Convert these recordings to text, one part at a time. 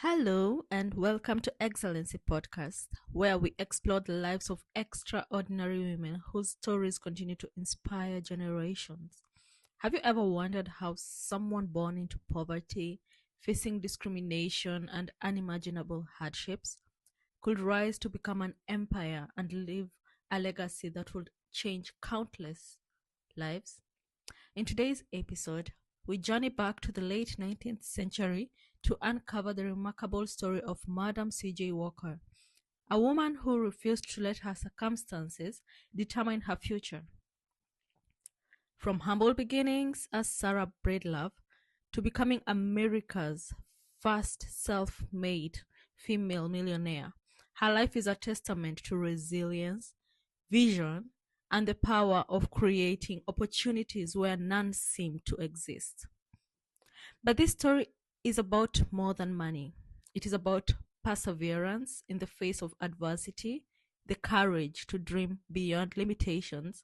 Hello and welcome to Excellency podcast, where we explore the lives of extraordinary women whose stories continue to inspire generations. Have you ever wondered how someone born into poverty, facing discrimination and unimaginable hardships, could rise to become an empire and leave a legacy that would change countless lives? In today's episode, we journey back to the late 19th century to uncover the remarkable story of Madam C.J. Walker, a woman who refused to let her circumstances determine her future. From humble beginnings as Sarah Breedlove to becoming America's first self-made female millionaire, her life is a testament to resilience, vision, and the power of creating opportunities where none seem to exist. But this story is about more than money. It is about perseverance in the face of adversity, the courage to dream beyond limitations,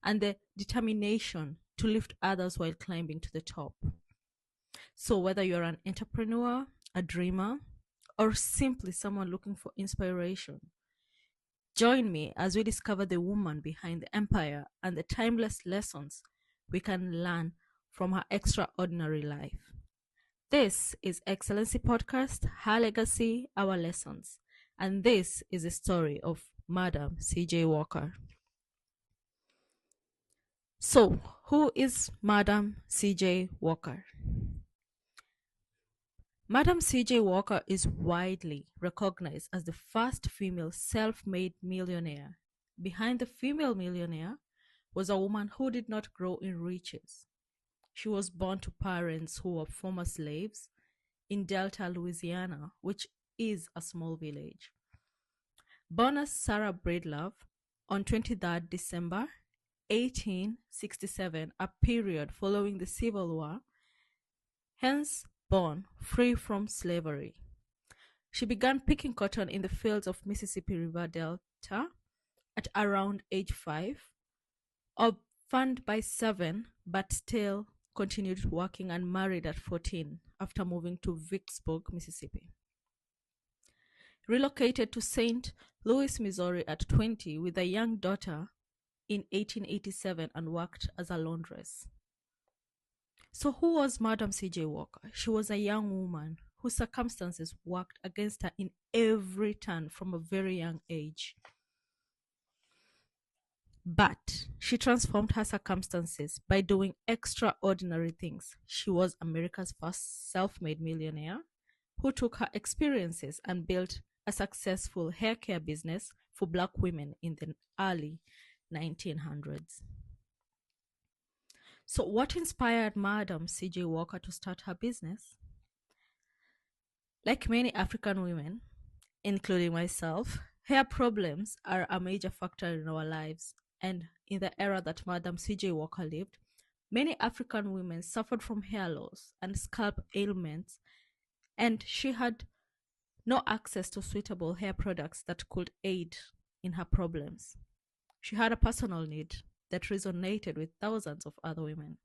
and the determination to lift others while climbing to the top. So, whether you're an entrepreneur, a dreamer, or simply someone looking for inspiration, join me as we discover the woman behind the empire and the timeless lessons we can learn from her extraordinary life. This is Excellency Podcast, Her Legacy, Our Lessons, and this is the story of Madam C.J. Walker. So, who is Madam C.J. Walker? Madam C.J. Walker is widely recognized as the first female self-made millionaire. Behind the female millionaire was a woman who did not grow in riches. She was born to parents who were former slaves in Delta, Louisiana, which is a small village. Born as Sarah Breedlove on 23rd December 1867, a period following the Civil War, hence born free from slavery. She began picking cotton in the fields of Mississippi River Delta at around age 5, orphaned by 7, but still continued working and married at 14 after moving to Vicksburg, Mississippi. Relocated to St. Louis, Missouri at 20 with a young daughter in 1887 and worked as a laundress. So who was Madam C.J. Walker? She was a young woman whose circumstances worked against her in every turn from a very young age. But she transformed her circumstances by doing extraordinary things. She was America's first self-made millionaire who took her experiences and built a successful hair care business for Black women in the early 1900s. So what inspired Madam C.J. Walker to start her business? Like many African women, including myself, hair problems are a major factor in our lives. And in the era that Madam C.J. Walker lived, many African women suffered from hair loss and scalp ailments, and she had no access to suitable hair products that could aid in her problems. She had a personal need that resonated with thousands of other women.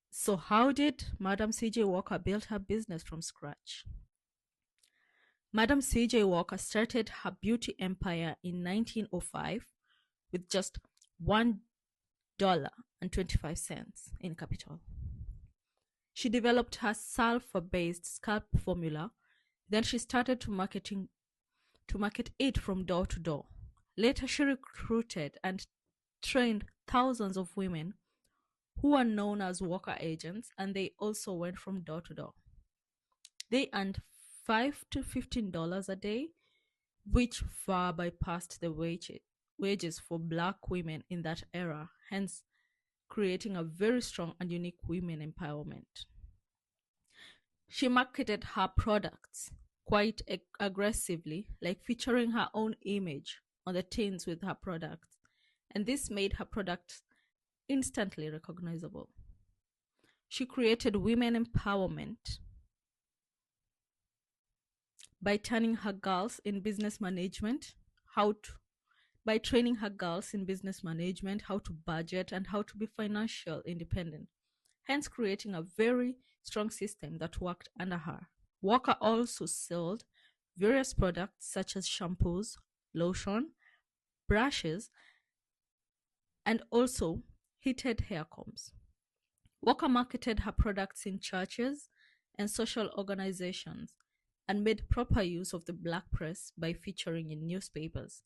So how did Madam C.J. Walker build her business from scratch? Madam C.J. Walker started her beauty empire in 1905 with just $1.25 in capital. She developed her sulfur-based scalp formula. Then she started to market it from door to door. Later, she recruited and trained thousands of women who are known as Walker agents, and they also went from door to door. They earned $5 to $15 a day, which far bypassed the wages for Black women in that era, hence creating a very strong and unique women empowerment. She marketed her products quite aggressively, like featuring her own image on the tins with her products, and this made her products instantly recognizable. She created women empowerment by training her girls in business management, how to budget and how to be financial independent, hence creating a very strong system that worked under her. Walker also sold various products such as shampoos, lotion, brushes, and also heated hair combs. Walker marketed her products in churches and social organizations and made proper use of the black press by featuring in newspapers.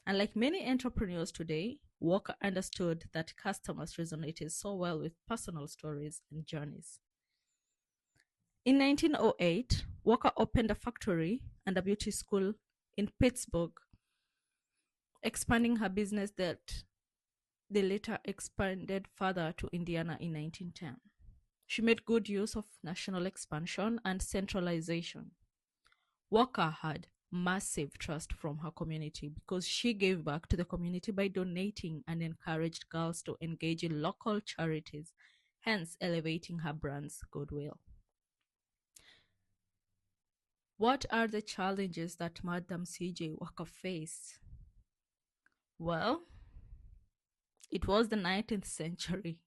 And like many entrepreneurs today, Walker understood that customers resonated so well with personal stories and journeys. In 1908, Walker opened a factory and a beauty school in Pittsburgh, expanding her business that they later expanded further to Indiana in 1910. She made good use of national expansion and centralization. Walker had massive trust from her community because she gave back to the community by donating and encouraged girls to engage in local charities, hence elevating her brand's goodwill. What are the challenges that Madam C.J. Walker faced? Well, it was the 19th century,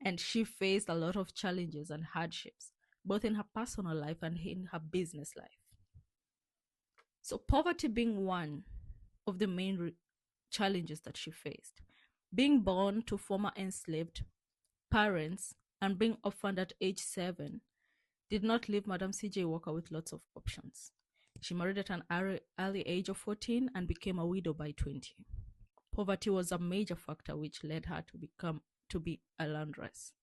and she faced a lot of challenges and hardships, both in her personal life and in her business life. So, poverty being one of the main challenges that she faced. Being born to former enslaved parents and being orphaned at age 7 did not leave Madam C.J. Walker with lots of options. She married at an early age of 14 and became a widow by 20. Poverty was a major factor which led her to be a laundress.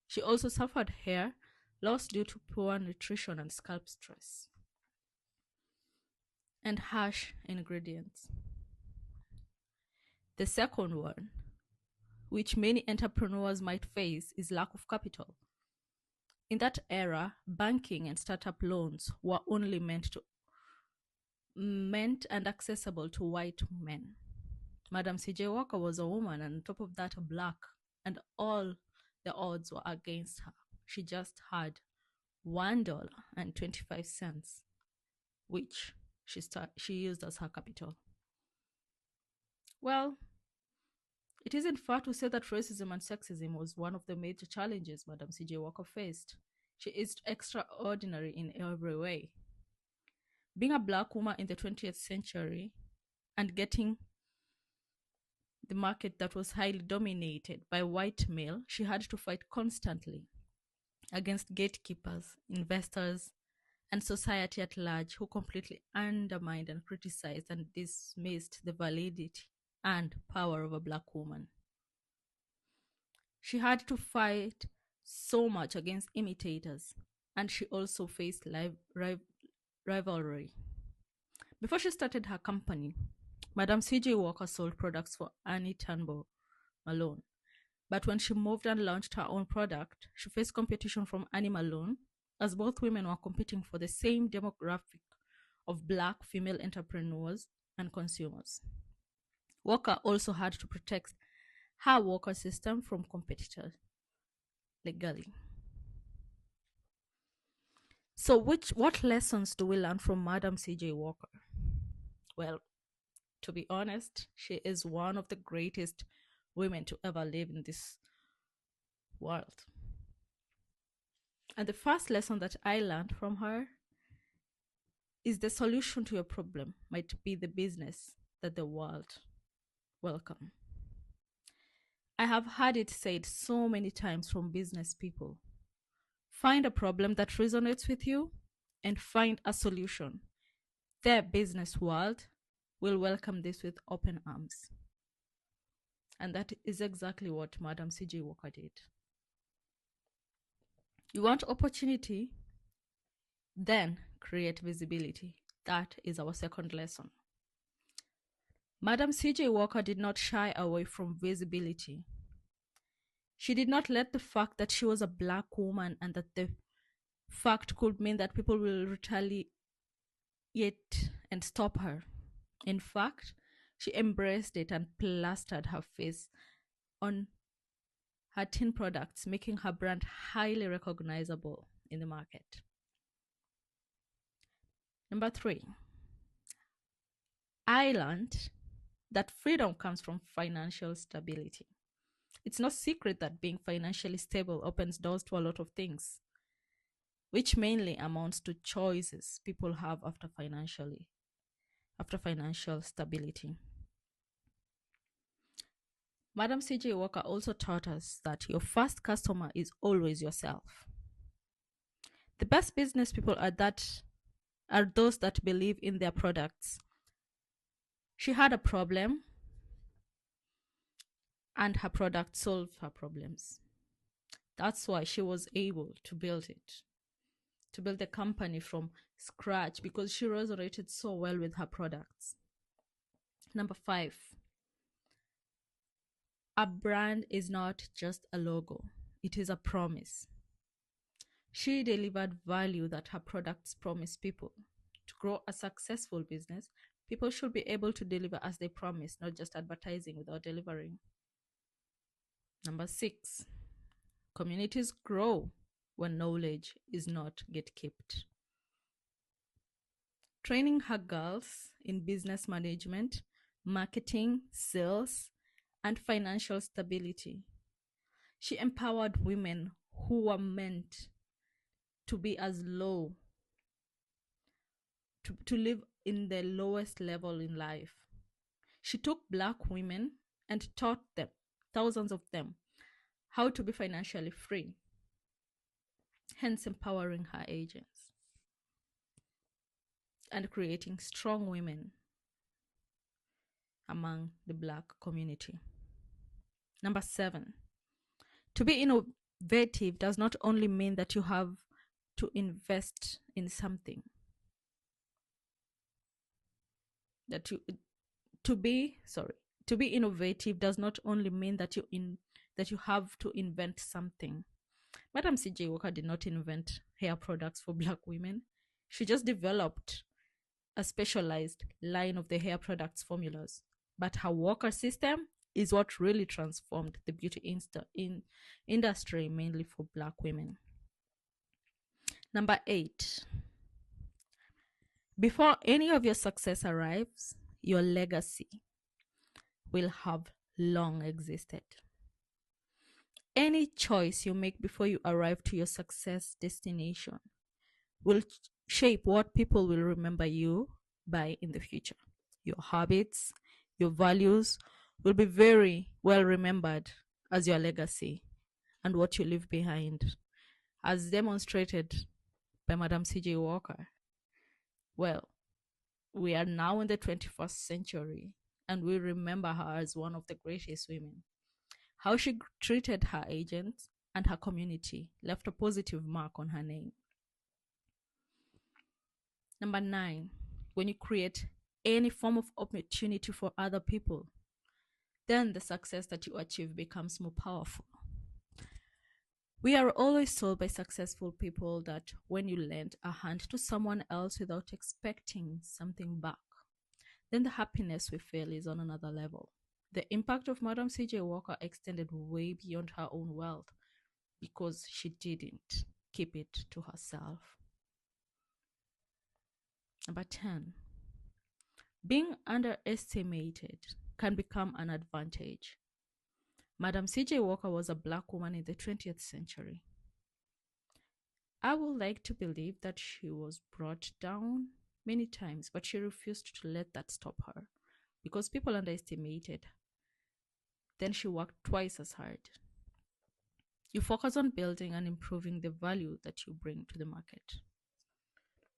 She also suffered hair loss due to poor nutrition and scalp stress and harsh ingredients. The second one, which many entrepreneurs might face, is lack of capital. In that era, banking and startup loans were only meant and accessible to white men. Madam C.J. Walker was a woman and on top of that black, and all the odds were against her. She just had $1.25, which she used as her capital. Well, it isn't far to say that racism and sexism was one of the major challenges Madam C.J. Walker faced. She is extraordinary in every way. Being a black woman in the 20th century and getting the market that was highly dominated by white male, she had to fight constantly against gatekeepers, investors, and society at large who completely undermined and criticized and dismissed the validity and power of a black woman. She had to fight so much against imitators, and she also faced rivalry. Before she started her company, Madam C.J. Walker sold products for Annie Turnbull Malone. But when she moved and launched her own product, she faced competition from Annie Malone, as both women were competing for the same demographic of black female entrepreneurs and consumers. Walker also had to protect her Walker system from competitors legally. So what lessons do we learn from Madam C.J. Walker? Well, to be honest, she is one of the greatest women to ever live in this world. And the first lesson that I learned from her is the solution to your problem might be the business that the world welcome. I have heard it said so many times from business people. Find a problem that resonates with you and find a solution. Their business world will welcome this with open arms. And that is exactly what Madam C.J. Walker did. You want opportunity? Then create visibility. That is our second lesson. Madam C.J. Walker did not shy away from visibility. She did not let the fact that she was a black woman and that the fact could mean that people will retaliate and stop her. In fact, she embraced it and plastered her face on her tin products, making her brand highly recognizable in the market. Number 3, I learned that freedom comes from financial stability. It's no secret that being financially stable opens doors to a lot of things. which mainly amounts to choices people have after financial stability. Madam C.J. Walker also taught us that your first customer is always yourself. The best business people are those that believe in their products. She had a problem and her product solved her problems. That's why she was able to build it, to build a company from scratch because she resonated so well with her products. Number 5, a brand is not just a logo, it is a promise. She delivered value that her products promise people. To grow a successful business, people should be able to deliver as they promise, not just advertising without delivering. Number 6, communities grow when knowledge is not gatekept. Training her girls in business management, marketing, sales, and financial stability. She empowered women who were meant to be as low, to live in the lowest level in life. She took Black women and taught them, thousands of them, how to be financially free, hence empowering her agents and creating strong women among the Black community. Number 7, to be innovative does not only mean that you have to invest in something. That you to be sorry to be innovative does not only mean that you have to invent something. Madam C.J. Walker did not invent hair products for Black women. She just developed a specialized line of the hair products formulas. But her Walker system is what really transformed the beauty industry, mainly for Black women. Number 8, before any of your success arrives, your legacy will have long existed. Any choice you make before you arrive to your success destination will shape what people will remember you by in the future. Your habits, your values will be very well remembered as your legacy and what you leave behind, as demonstrated by Madam C.J. Walker. Well, we are now in the 21st century and we remember her as one of the greatest women. How she treated her agents and her community left a positive mark on her name. Number 9, when you create any form of opportunity for other people, then the success that you achieve becomes more powerful. We are always told by successful people that when you lend a hand to someone else without expecting something back, then the happiness we feel is on another level. The impact of Madam C.J. Walker extended way beyond her own wealth because she didn't keep it to herself. Number 10, being underestimated can become an advantage. Madam C.J. Walker was a Black woman in the 20th century. I would like to believe that she was brought down many times, but she refused to let that stop her because people underestimated. Then she worked twice as hard. You focus on building and improving the value that you bring to the market,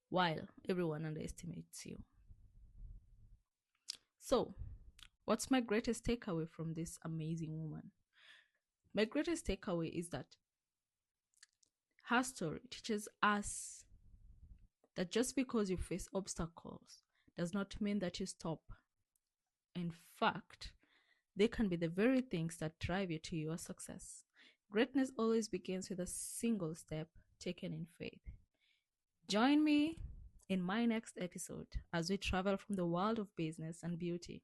while everyone underestimates you. So, what's my greatest takeaway from this amazing woman? My greatest takeaway is that her story teaches us that just because you face obstacles does not mean that you stop. In fact, they can be the very things that drive you to your success. Greatness always begins with a single step taken in faith. Join me in my next episode as we travel from the world of business and beauty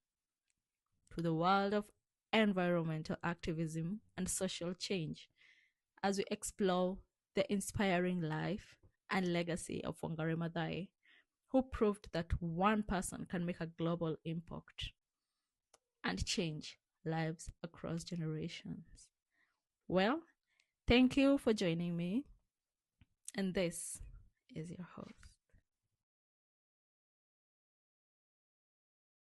to the world of environmental activism and social change as we explore the inspiring life and legacy of Wangari Maathai, who proved that one person can make a global impact and change lives across generations. Well, thank you for joining me. And this is your host.